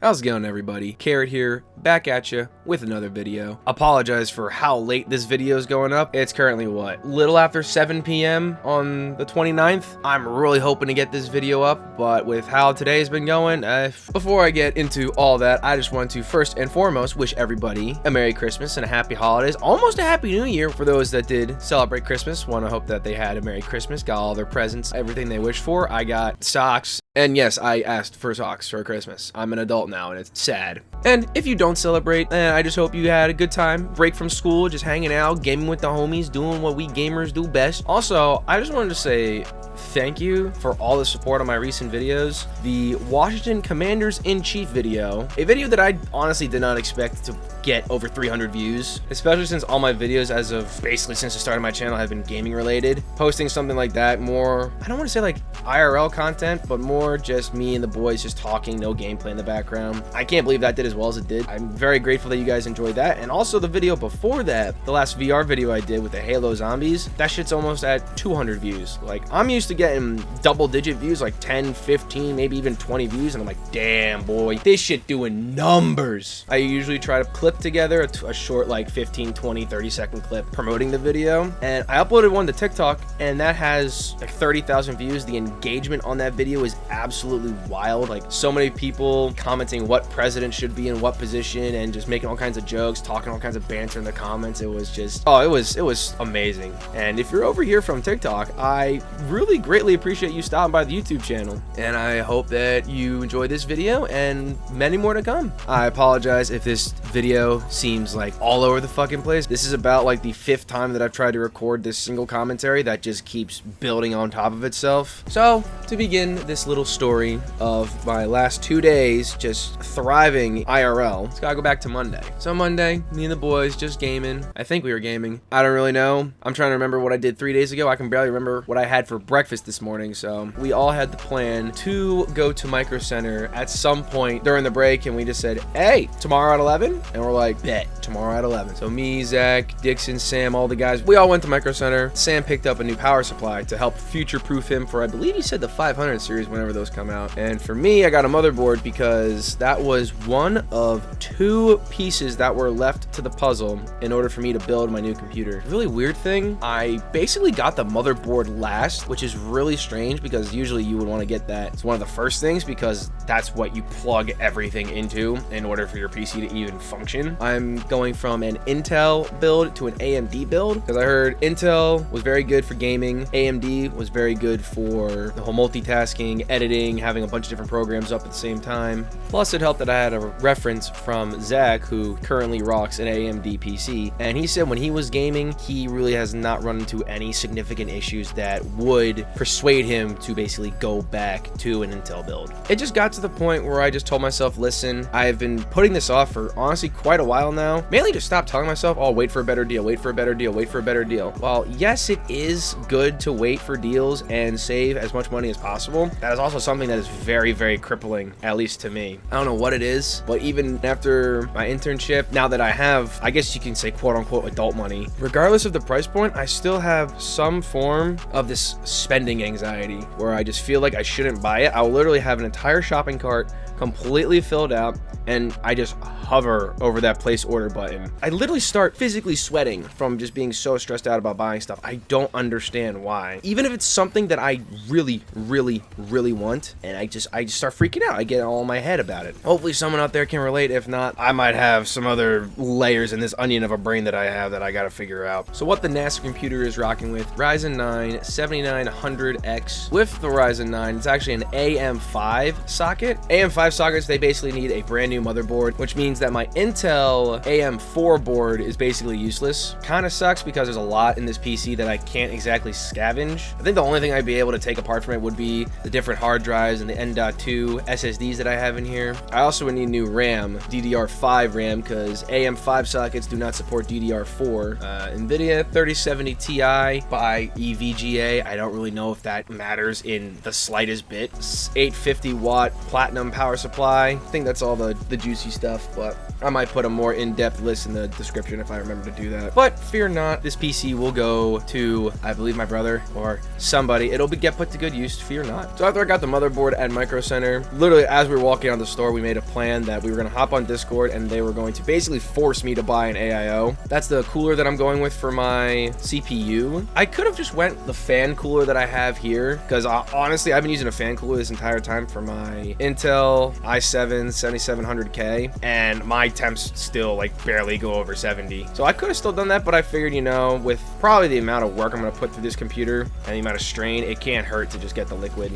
How's it going, everybody? Carrot here, back at you with another video. Apologize for how late this video is going up. It's currently little after 7 p.m. on the 29th. I'm really hoping to get this video up, but with how today's been going, before I get into all that, I just want to first and foremost wish everybody a Merry Christmas and a Happy Holidays, almost a Happy New Year for those that did celebrate Christmas. Want to hope that they had a Merry Christmas, got all their presents, everything they wished for. I got socks. And yes, I asked for socks for Christmas. I'm an adult now, and it's sad. And if you don't celebrate, I just hope you had a good time. Break from school, just hanging out, gaming with the homies, doing what we gamers do best. Also, I just wanted to say thank you for all the support on my recent videos. The Washington Commanders-in-Chief video, a video that I honestly did not expect to get over 300 views, especially since all my videos as of basically since the start of my channel have been gaming related. Posting something like that, more, I don't want to say like IRL content, but more just me and the boys just talking, no gameplay in the background. I can't believe that did as well as it did. I'm very grateful that you guys enjoyed that. And also the video before that, the last VR video I did with the Halo zombies, that shit's almost at 200 views. Like, I'm used to getting double-digit views, like 10, 15, maybe even 20 views, and I'm like, damn, boy, this shit doing numbers. I usually try to clip together a short, like 15, 20, 30-second clip promoting the video, and I uploaded one to TikTok, and that has like 30,000 views. The engagement on that video is absolutely wild. Like, so many people commenting what president should be in what position and just making all kinds of jokes, talking all kinds of banter in the comments. It was just, oh, it was amazing. And if you're over here from TikTok, I really greatly appreciate you stopping by the YouTube channel, and I hope that you enjoy this video and many more to come. I apologize if this video seems like all over the fucking place. This is about like the 5th time that I've tried to record this single commentary that just keeps building on top of itself. So to begin this little story of my last 2 days just thriving IRL, let's gotta go back to Monday. So Monday, me and the boys just gaming. I think we were gaming. I don't really know. I'm trying to remember what I did 3 days ago. I can barely remember what I had for breakfast this morning. So we all had the plan to go to Micro Center at some point during the break, and we just said, hey, tomorrow at 11? And we're like, bet, tomorrow at 11. So me, Zach, Dixon, Sam, all the guys, we all went to Micro Center. Sam picked up a new power supply to help future-proof him for, I believe he said, the 500 series whenever those come out. And for me, I got a motherboard because that was one of 2 pieces that were left to the puzzle in order for me to build my new computer. Really weird thing, I basically got the motherboard last, which is really strange because usually you would want to get that. It's one of the first things because that's what you plug everything into in order for your PC to even function. I'm going from an Intel build to an AMD build because I heard Intel was very good for gaming, AMD was very good for the whole multitasking, editing, having a bunch of different programs up at the same time. Plus it helped that I had a reference from Zach, who currently rocks an AMD PC, and he said when he was gaming, he really has not run into any significant issues that would persuade him to basically go back to an Intel build. It just got to the point where I just told myself, listen, I've been putting this off for honestly quite a while now, mainly to stop telling myself, oh, wait for a better deal, wait for a better deal, wait for a better deal. While yes, it is good to wait for deals and save as much money as possible, that is also something that is very, very crippling, at least to me. I don't know what it is, but even after my internship, now that I have, I guess you can say, quote unquote, adult money, regardless of the price point, I still have some form of this spending anxiety where I just feel like I shouldn't buy it. I'll literally have an entire shopping cart completely filled out, and I just hover over that place order button. I literally start physically sweating from just being so stressed out about buying stuff. I don't understand why. Even if it's something that I really, really, really want, and I just start freaking out. I get all in my head about it. Hopefully someone out there can relate. If not, I might have some other layers in this onion of a brain that I have that I gotta figure out. So what the NASA computer is rocking with, Ryzen 9 7900X with the Ryzen 9. It's actually an AM5 socket. AM5 sockets, they basically need a brand new motherboard, which means that my Intel AM4 board is basically useless. Kind of sucks because there's a lot in this PC that I can't exactly scavenge. I think the only thing I'd be able to take apart from it would be the different hard drives and the M.2 SSDs that I have in here. I also would need new RAM, DDR5 RAM, because AM5 sockets do not support DDR4. NVIDIA 3070 Ti by EVGA. I don't really know if that matters in the slightest bit. 850 watt platinum power supply. I think that's all the the juicy stuff, but I might put a more in-depth list in the description if I remember to do that. But fear not, this PC will go to, I believe, my brother or somebody. It'll get put to good use, fear not. So after I got the motherboard at Micro Center, literally as we were walking out of the store, we made a plan that we were going to hop on Discord and they were going to basically force me to buy an AIO. That's the cooler that I'm going with for my CPU. I could have just went the fan cooler that I have here, because honestly, I've been using a fan cooler this entire time for my Intel i7 7700K, and my temps still like barely go over 70. So I could have still done that, but I figured, you know, with probably the amount of work I'm going to put through this computer and the amount of strain, it can't hurt to just get the liquid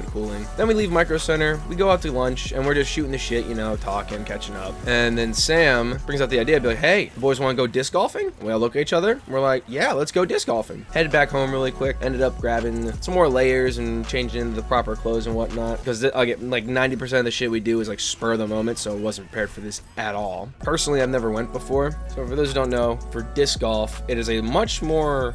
cooling. Then we leave Micro Center, we go out to lunch, and we're just shooting the shit, you know, talking, catching up. And then Sam brings out the idea, be like, hey, the boys want to go disc golfing? We all look at each other, we're like, yeah, let's go disc golfing. Headed back home really quick, ended up grabbing some more layers and changing into the proper clothes and whatnot, because I get like 90% of the shit we do is like spur of the moment, so I wasn't prepared for this at all. Personally, I've never went before, so for those who don't know, for disc golf, it is a much smaller,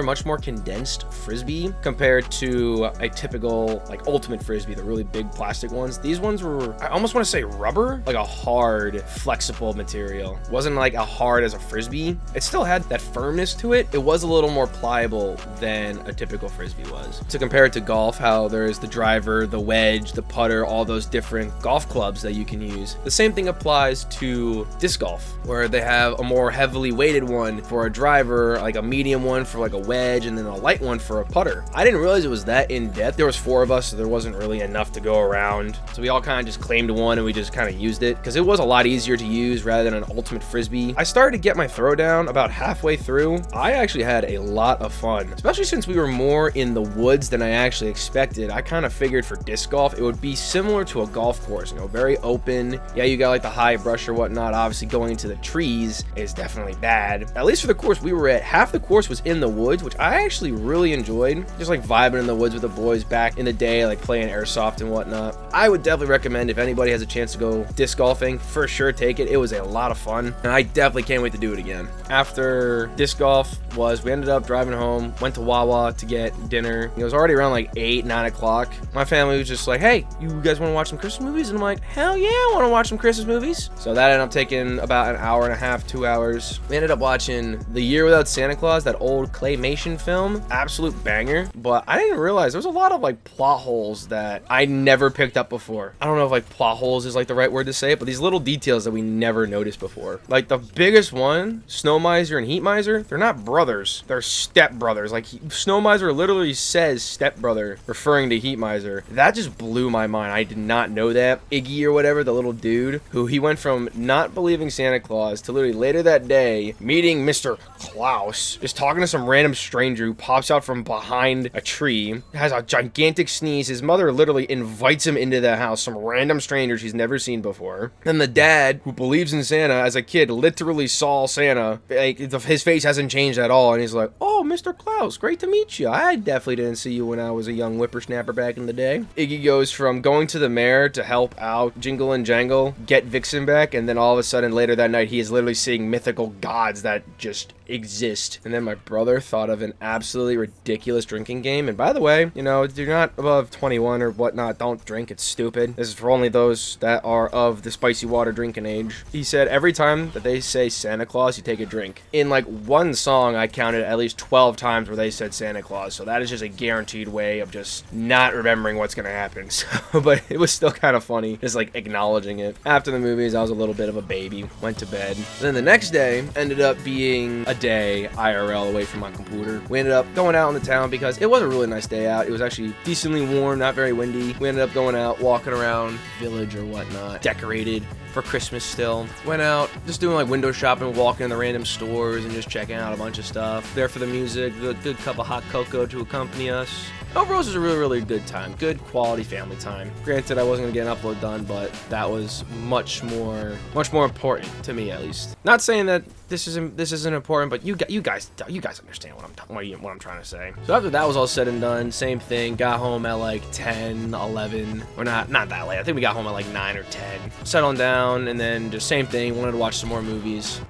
much more condensed frisbee compared to a typical like ultimate frisbee, the really big plastic ones. These ones were, I almost want to say rubber, like a hard, flexible material. It wasn't like a hard as a frisbee. It still had that firmness to it. It was a little more pliable than a typical frisbee was. To compare it to golf, how there's the driver, the wedge, the putter, all those different golf clubs that you can use. The same thing applies to disc golf, where they have a more heavily weighted one for a driver, like a medium one for like a wedge, and then a light one for a putter. I didn't realize it was that in depth. There was 4 of us, so there wasn't really enough to go around. So we all kind of just claimed one and we just kind of used it because it was a lot easier to use rather than an ultimate frisbee. I started to get my throw down about halfway through. I actually had a lot of fun, especially since we were more in the woods than I actually expected. I kind of figured for disc golf, it would be similar to a golf course, you know, very open. Yeah, you got like the high brush or whatnot. Obviously going into the trees is definitely bad. At least for the course we were at, half the course was in the woods, which I actually really enjoyed. Just like vibing in the woods with the boys back in the day, like playing airsoft and whatnot. I would definitely recommend if anybody has a chance to go disc golfing, for sure take it. It was a lot of fun, and I definitely can't wait to do it again. After disc golf we ended up driving home, went to Wawa to get dinner. It was already around like 8-9 o'clock. My family was just like, hey, you guys want to watch some Christmas movies? And I'm like, hell yeah, I want to watch some Christmas movies. So that ended up taking about an hour and a half, 2 hours. We ended up watching The Year Without Santa Claus, that old claymation film. Absolute banger. But I didn't realize there was a lot of like plot holes that I never picked up before. I don't know if like plot holes is like the right word to say it, but these little details that we never noticed before. Like the biggest one, Snow Miser and Heat Miser, they're not brothers, they're step brothers. Like Snow Miser literally says step brother, referring to Heat Miser. That just blew my mind. I did not know that. Iggy or whatever, the little dude who he went from not believing Santa Claus to literally later that day meeting Mr. Klaus, just talking to some random stranger who pops out from behind a tree, has a gigantic sneeze. His mother literally invites him into the house, some random stranger she's never seen before. Then the dad, who believes in Santa as a kid, literally saw Santa. Like, his face hasn't changed at all, and he's like, oh, Mr. Klaus, great to meet you. I definitely didn't see you when I was a young whippersnapper back in the day. Iggy goes from going to the mayor to help out Jingle and Jangle, get Vixen back, and then all of a sudden later that night he is literally seeing mythical gods that just exist. And then my brother thought of an absolutely ridiculous drinking game. And by the way, you know, if you're not above 21 or whatnot, don't drink. It's stupid. This is for only those that are of the spicy water drinking age. He said every time that they say Santa Claus, you take a drink. In like one song, I counted at least 12 times where they said Santa Claus. So that is just a guaranteed way of just not remembering what's gonna happen. So, but it was still kind of funny, just like acknowledging it. After the movies, I was a little bit of a baby, went to bed. Then the next day ended up being a day IRL away from my computer. We ended up going out in the town because it was a really nice day out. It was actually decently warm, not very windy. We ended up going out, walking around village or whatnot, decorated for Christmas still. Went out, just doing like window shopping, walking in the random stores and just checking out a bunch of stuff. There for the music, good cup of hot cocoa to accompany us. Overall, it was a really, really good time. Good quality family time. Granted, I wasn't gonna get an upload done, but that was much more important to me, at least. Not saying that this isn't important, but you guys understand what I'm trying to say. So after that was all said and done, same thing. Got home at like 10, 11, or not that late. I think we got home at like 9 or 10. Settling down, and then just same thing. Wanted to watch some more movies.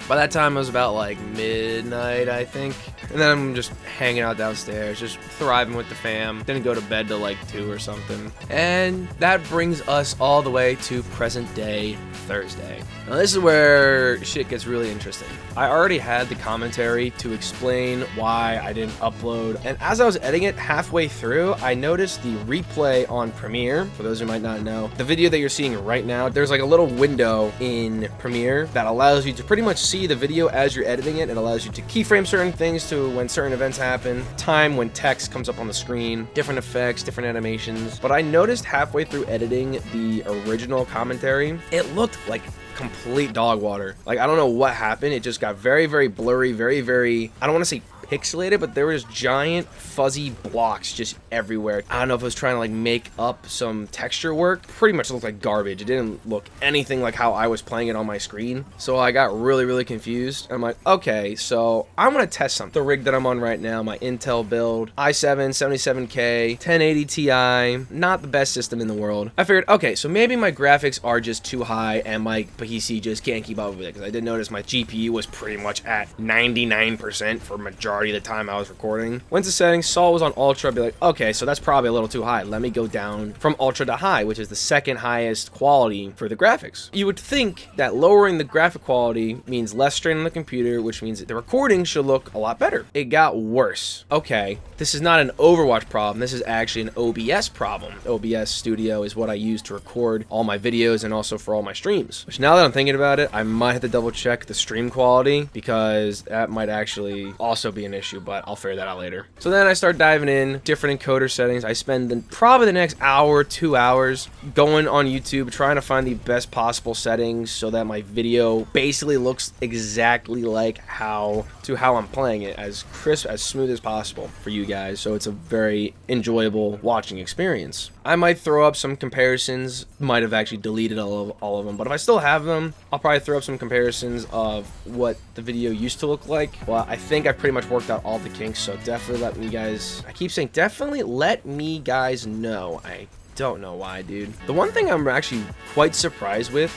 By that time, it was about like midnight, I think. And then I'm just hanging out downstairs, just thriving with the fam. Didn't go to bed till like 2 or something. And that brings us all the way to present day Thursday. Now this is where shit gets really interesting. I already had the commentary to explain why I didn't upload, and as I was editing it halfway through, I noticed the replay on Premiere. For those who might not know, the video that you're seeing right now, there's like a little window in Premiere that allows you to pretty much see the video as you're editing it. It allows you to keyframe certain things to when certain events happen, time when text comes up on the screen, different effects, different animations. But I noticed halfway through editing the original commentary, it looked like complete dog water. Like, I don't know what happened. It just got very, very blurry, very, I don't want to say pixelated, but there was giant fuzzy blocks just everywhere. I don't know if I was trying to like make up some texture work. Pretty much looked like garbage. It didn't look anything like how I was playing it on my screen. So I got really confused. I'm like, okay, so I'm gonna test something. The rig that I'm on right now, my Intel build, i7 77K 1080 Ti, not the best system in the world. I figured, okay, so maybe my graphics are just too high and my PC just can't keep up with it, because I did notice my GPU was pretty much at 99% for majority of the time I was recording. Went to settings, saw it was on ultra, be like, okay, so that's probably a little too high. Let me go down from ultra to high, which is the second highest quality for the graphics. You would think that lowering the graphic quality means less strain on the computer, which means that the recording should look a lot better. It got worse. Okay, this is not an Overwatch problem. This is actually an OBS problem. OBS Studio is what I use to record all my videos and also for all my streams. Which, now that I'm thinking about it, I might have to double check the stream quality, because that might actually also be an issue, but I'll figure that out later. So then I start diving in different encoder settings. I spend probably the next hour, 2 hours going on YouTube trying to find the best possible settings so that my video basically looks exactly like how I'm playing it, as crisp, as smooth as possible for you guys, so it's a very enjoyable watching experience. I might throw up some comparisons, might have actually deleted all of them, but if I still have them, I'll probably throw up some comparisons of what the video used to look like. Well, I think I pretty much worked out all the kinks, so definitely let me guys, I keep saying definitely let me guys know. I don't know why, dude. The one thing I'm actually quite surprised with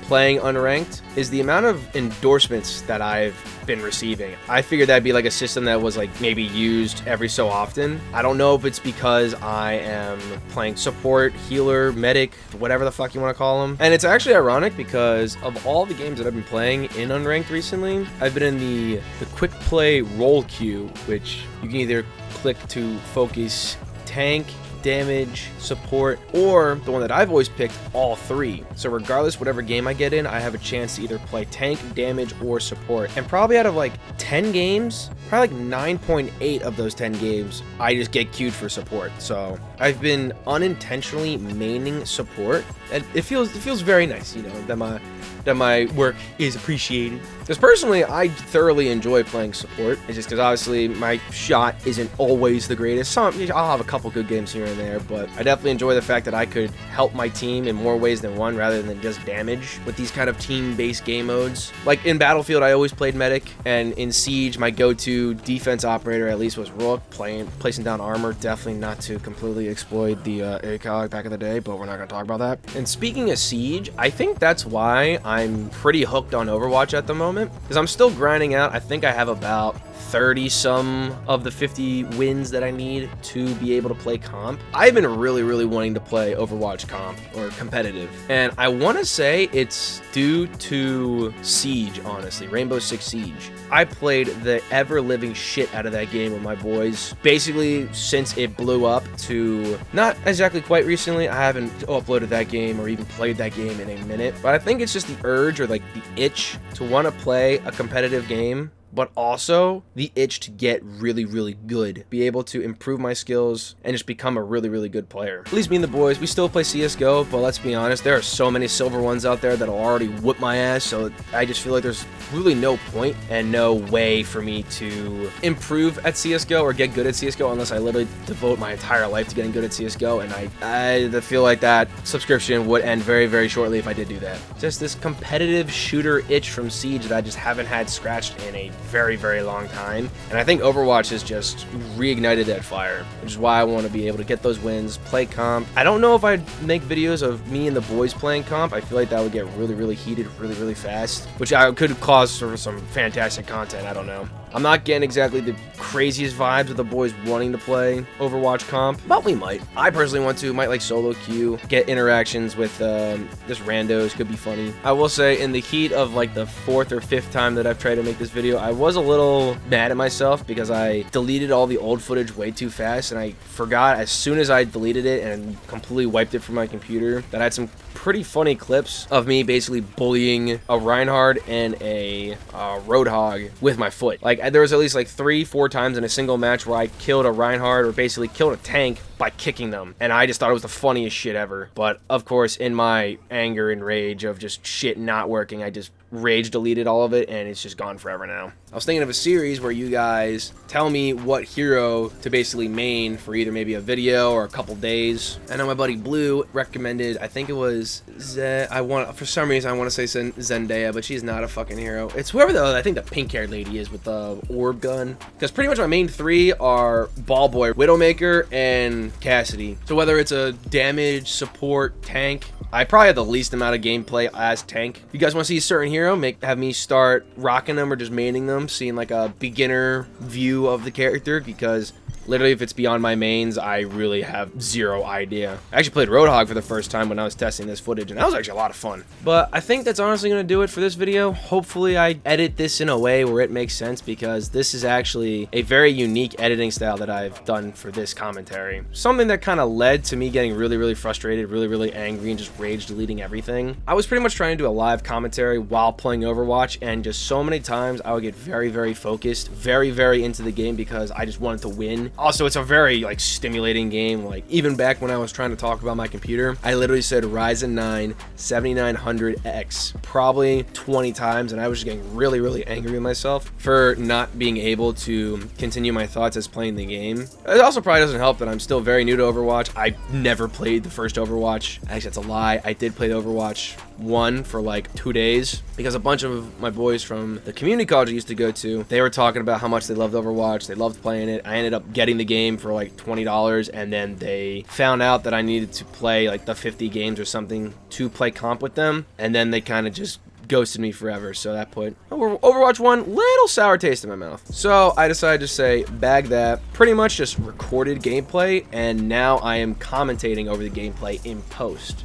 playing unranked is the amount of endorsements that I've been receiving. I figured that'd be like a system that was like maybe used every so often. I don't know if it's because I am playing support, healer, medic, whatever the fuck you want to call them. And it's actually ironic because of all the games that I've been playing in unranked recently, I've been in the quick play role queue, which you can either click to focus tank, damage, support, or the one that I've always picked, all three. So regardless, whatever game I get in, I have a chance to either play tank, damage, or support. And probably out of like 10 games, probably like 9.8 of those 10 games, I just get queued for support. So I've been unintentionally maining support, and it feels very nice, you know, that my work is appreciated. Because personally, I thoroughly enjoy playing support. It's just because obviously my shot isn't always the greatest. I'll have a couple good games here and there, but I definitely enjoy the fact that I could help my team in more ways than one rather than just damage with these kind of team-based game modes. Like in Battlefield, I always played medic, and in Siege, my go-to defense operator at least was Rook, placing down armor. Definitely not to completely exploit the ACOG back in the day, but we're not going to talk about that. And speaking of Siege, I think that's why I'm pretty hooked on Overwatch at the moment, because I'm still grinding out. I think I have about 30 some of the 50 wins that I need to be able to play comp. I've been really wanting to play Overwatch comp or competitive, and I want to say it's due to Siege, honestly, Rainbow Six Siege. I played the ever-living shit out of that game with my boys basically since it blew up to not exactly quite recently. I haven't uploaded that game or even played that game in a minute, but I think it's just the urge or like the itch to want to play a competitive game, but also the itch to get really good, be able to improve my skills and just become a really good player. At least me and the boys, we still play CSGO, but let's be honest, there are so many silver ones out there that'll already whoop my ass, so I just feel like there's really no point and no way for me to improve at CSGO or get good at CSGO unless I literally devote my entire life to getting good at CSGO, and I feel like that subscription would end very shortly if I did do that. Just this competitive shooter itch from Siege that I just haven't had scratched in a very long time, and I think Overwatch has just reignited that fire, which is why I want to be able to get those wins, play comp. I don't know if I'd make videos of me and the boys playing comp. I feel like that would get really heated really fast, which I could cause for some fantastic content. I don't know. I'm not getting exactly the craziest vibes of the boys wanting to play Overwatch comp, but we might. I personally want to, might like solo queue, get interactions with just randos, could be funny. I will say, in the heat of like the 4th or 5th time that I've tried to make this video, I was a little mad at myself because I deleted all the old footage way too fast, and I forgot as soon as I deleted it and completely wiped it from my computer that I had some pretty funny clips of me basically bullying a Reinhardt and a Roadhog with my foot. Like, there was at least like 3-4 times in a single match where I killed a Reinhardt or basically killed a tank by kicking them, and I just thought it was the funniest shit ever. But of course, in my anger and rage of just shit not working, I just rage deleted all of it, and it's just gone forever now. I was thinking of a series where you guys tell me what hero to basically main for either maybe a video or a couple days. I know my buddy Blue recommended, I think it was for some reason I want to say Zendaya, but she's not a fucking hero. It's whoever I think the pink-haired lady is with the orb gun. Because pretty much my main 3 are Ball Boy, Widowmaker, and Cassidy. So whether it's a damage, support, tank, I probably have the least amount of gameplay as tank. If you guys want to see a certain hero, have me start rocking them or just maining them, seeing like a beginner view of the character, because literally if it's beyond my mains, I really have zero idea. I actually played Roadhog for the first time when I was testing this footage, and that was actually a lot of fun. But I think that's honestly going to do it for this video. Hopefully I edit this in a way where it makes sense, because this is actually a very unique editing style that I've done for this commentary. Something that kind of led to me getting really frustrated, really angry, and just rage deleting everything. I was pretty much trying to do a live commentary while playing Overwatch, and just so many times I would get very focused, very into the game, because I just wanted to win. Also, it's a very like stimulating game. Like, even back when I was trying to talk about my computer, I literally said Ryzen 9 7900X probably 20 times, and I was just getting really angry with myself for not being able to continue my thoughts as playing the game. It also probably doesn't help that I'm still very new to Overwatch. I never played the first Overwatch. Actually, that's a lie. I did play the Overwatch 1 for like 2 days, because a bunch of my boys from the community college I used to go to, they were talking about how much they loved Overwatch, they loved playing it. I ended up getting the game for like $20, and then they found out that I needed to play like the 50 games or something to play comp with them, and then they kind of just ghosted me forever. So that put Overwatch 1 little sour taste in my mouth. So I decided to say bag that. Pretty much just recorded gameplay, and now I am commentating over the gameplay in post.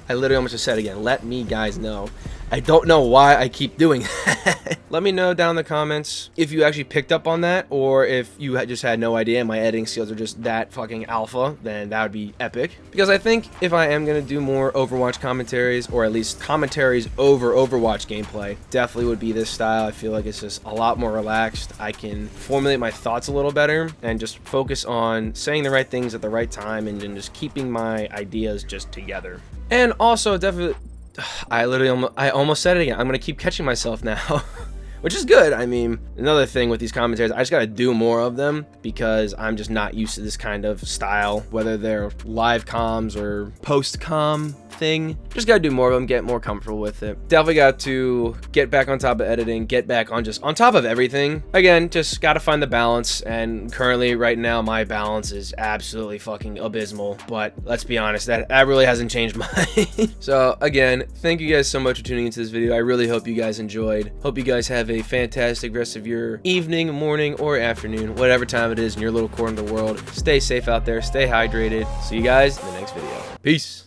I literally almost just said it again. Let me guys know. I don't know why I keep doing that. Let me know down in the comments if you actually picked up on that, or if you just had no idea and my editing skills are just that fucking alpha, then that would be epic. Because I think if I am going to do more Overwatch commentaries, or at least commentaries over Overwatch gameplay, definitely would be this style. I feel like it's just a lot more relaxed. I can formulate my thoughts a little better and just focus on saying the right things at the right time, and then just keeping my ideas just together. And also, definitely, I almost said it again. I'm going to keep catching myself now, which is good. I mean, another thing with these commentaries, I just got to do more of them, because I'm just not used to this kind of style, whether they're live comms or post-com thing. Just gotta do more of them, get more comfortable with it. Definitely got to get back on top of editing, get back on just on top of everything. Again, just gotta find the balance, and currently right now my balance is absolutely fucking abysmal, but let's be honest, that really hasn't changed mine. So again, thank you guys so much for tuning into this video. I really hope you guys enjoyed. Hope you guys have a fantastic rest of your evening, morning, or afternoon, whatever time it is in your little corner of the world. Stay safe out there, stay hydrated. See you guys in the next video. Peace.